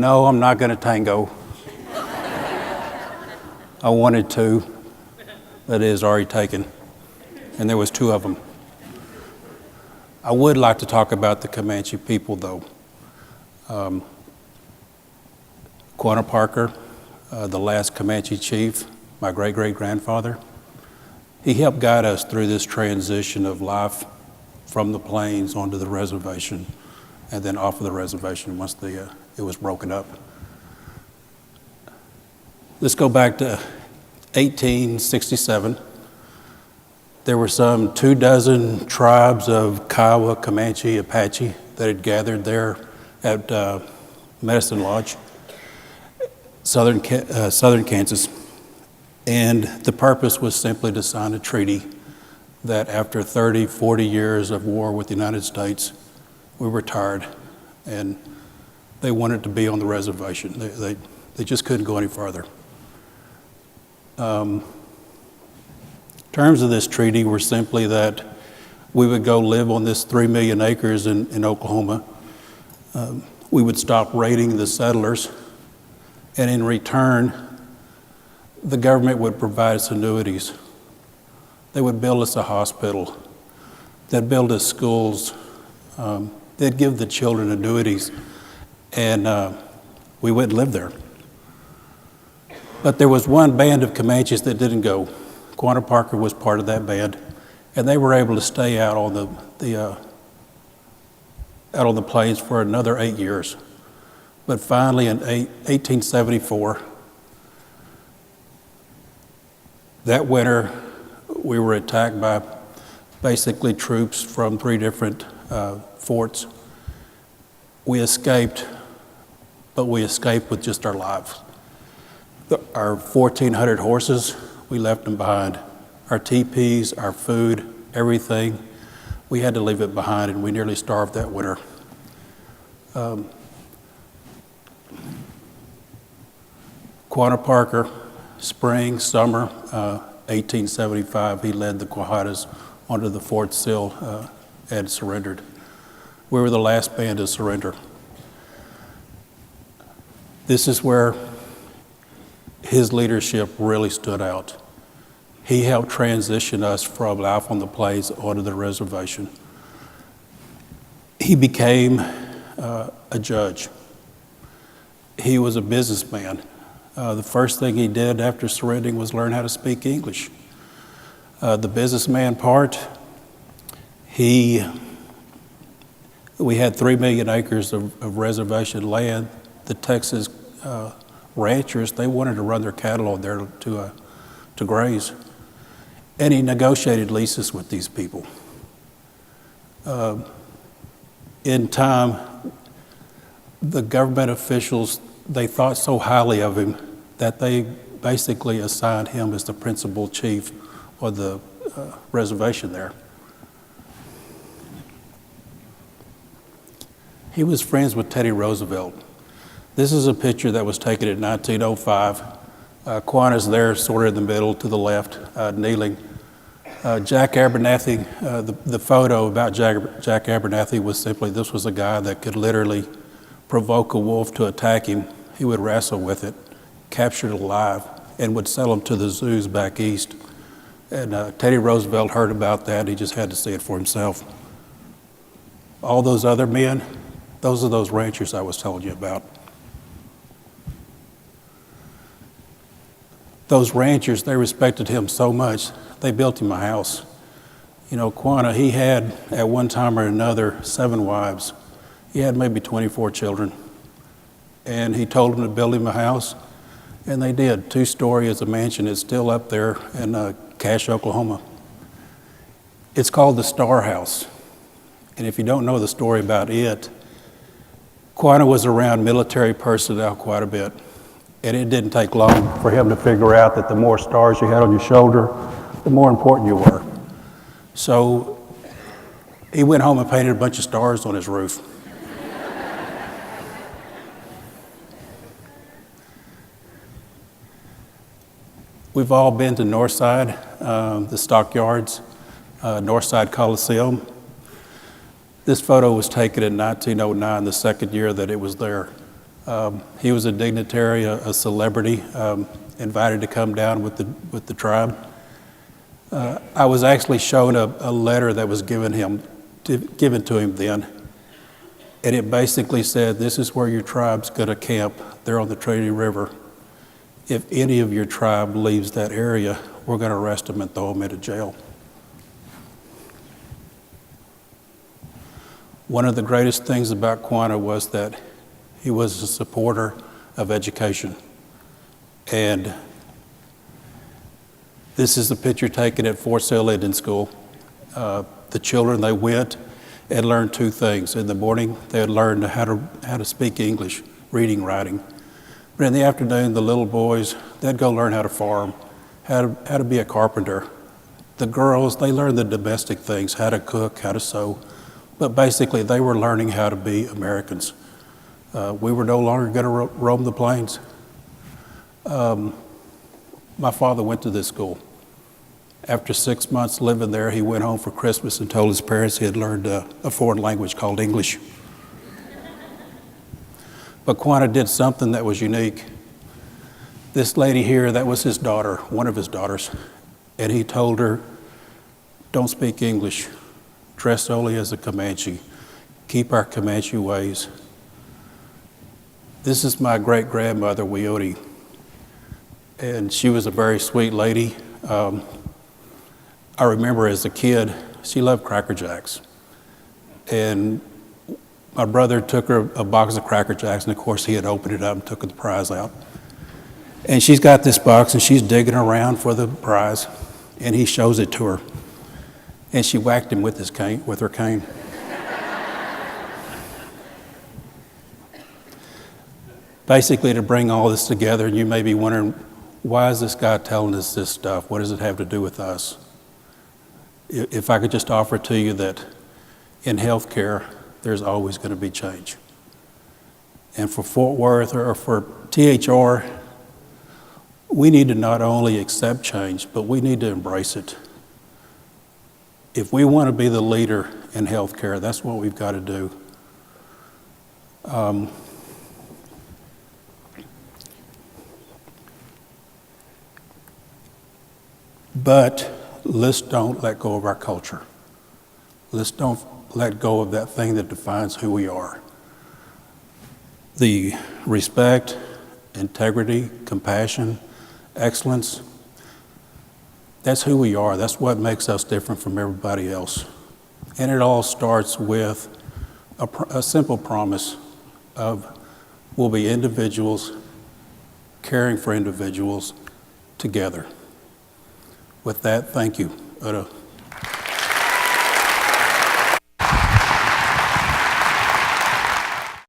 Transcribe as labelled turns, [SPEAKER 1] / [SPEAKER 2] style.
[SPEAKER 1] No, I'm not going to tango. I wanted to, but it is already taken. And there was 2 of them. I would like to talk about the Comanche people, though. Quanah Parker, the last Comanche chief, my great-great-grandfather, he helped guide us through this transition of life from the plains onto the reservation and then off of the reservation once it was broken up. Let's go back to 1867. There were some 24 tribes of Kiowa, Comanche, Apache that had gathered there at Medicine Lodge, southern Kansas. And the purpose was simply to sign a treaty that after 30, 40 years of war with the United States, we were tired and they wanted to be on the reservation. They just couldn't go any farther. Terms of this treaty were simply that we would go live on this 3 million acres in Oklahoma. We would stop raiding the settlers, and in return, the government would provide us annuities. They would build us a hospital. They'd build us schools. They'd give the children annuities, and we wouldn't live there. But there was one band of Comanches that didn't go. Quanah Parker was part of that band, and they were able to stay out on the plains for another 8 years. But finally, in 1874, that winter, we were attacked by basically troops from 3 different forts. We escaped, but we escaped with just our lives. Our 1,400 horses, we left them behind. Our teepees, our food, everything, we had to leave it behind, and we nearly starved that winter. Quanah Parker, spring, summer, 1875, he led the Quahatas onto the Fort Sill and surrendered. We were the last band to surrender. This is where his leadership really stood out. He helped transition us from life on the plains onto the reservation. He became a judge. He was a businessman. The first thing he did after surrendering was learn how to speak English. The businessman part, we had 3 million acres of reservation land. The Texas ranchers, they wanted to run their cattle on there to graze. And he negotiated leases with these people. In time, the government officials, they thought so highly of him that they basically assigned him as the principal chief of the reservation there. He was friends with Teddy Roosevelt. This is a picture that was taken in 1905. Quanah's there, sort of in the middle to the left, kneeling. Jack Abernathy, the photo about Jack Abernathy was simply, this was a guy that could literally provoke a wolf to attack him. He would wrestle with it, capture it alive, and would sell them to the zoos back east. And Teddy Roosevelt heard about that. He just had to see it for himself. All those other men, those are those ranchers I was telling you about. Those ranchers, they respected him so much, they built him a house. You know, Quanah, he had, at one time or another, 7 wives. He had maybe 24 children. And he told them to build him a house, and they did. 2-story is a mansion. It's still up there in Cache, Oklahoma. It's called the Star House. And if you don't know the story about it, Quanah was around military personnel quite a bit. And it didn't take long for him to figure out that the more stars you had on your shoulder, the more important you were. So he went home and painted a bunch of stars on his roof. We've all been to Northside, the stockyards, Northside Coliseum. This photo was taken in 1909, the second year that it was there. He was a dignitary, a celebrity, invited to come down with the tribe. I was actually shown a letter that was given to him then, and it basically said, "This is where your tribe's going to camp. They're on the Trinity River. If any of your tribe leaves that area, we're going to arrest them and throw them into jail." One of the greatest things about Quanah was that he was a supporter of education. And this is a picture taken at Fort Sill Indian School. The children, they went and learned two things. In the morning, they had learned how to speak English, reading, writing. But in the afternoon, the little boys, they'd go learn how to farm, how to be a carpenter. The girls, they learned the domestic things, how to cook, how to sew. But basically, they were learning how to be Americans. We were no longer going to roam the plains. My father went to this school. After 6 months living there, he went home for Christmas and told his parents he had learned a foreign language called English. But Quanah did something that was unique. This lady here, that was his daughter, one of his daughters, and he told her, "Don't speak English. Dress only as a Comanche. Keep our Comanche ways." This is my great-grandmother, Wioti, and she was a very sweet lady. I remember as a kid, she loved Cracker Jacks. And my brother took her a box of Cracker Jacks, and of course he had opened it up and took the prize out. And she's got this box, and she's digging around for the prize, and he shows it to her. And she whacked him with her cane. Basically, to bring all this together, you may be wondering, why is this guy telling us this stuff? What does it have to do with us? If I could just offer to you that in healthcare, there's always going to be change. And for Fort Worth or for THR, we need to not only accept change, but we need to embrace it. If we want to be the leader in healthcare, that's what we've got to do. But let's don't let go of our culture. Let's don't let go of that thing that defines who we are. The respect, integrity, compassion, excellence, that's who we are. That's what makes us different from everybody else. And it all starts with a simple promise of we'll be individuals caring for individuals together. With that, thank you.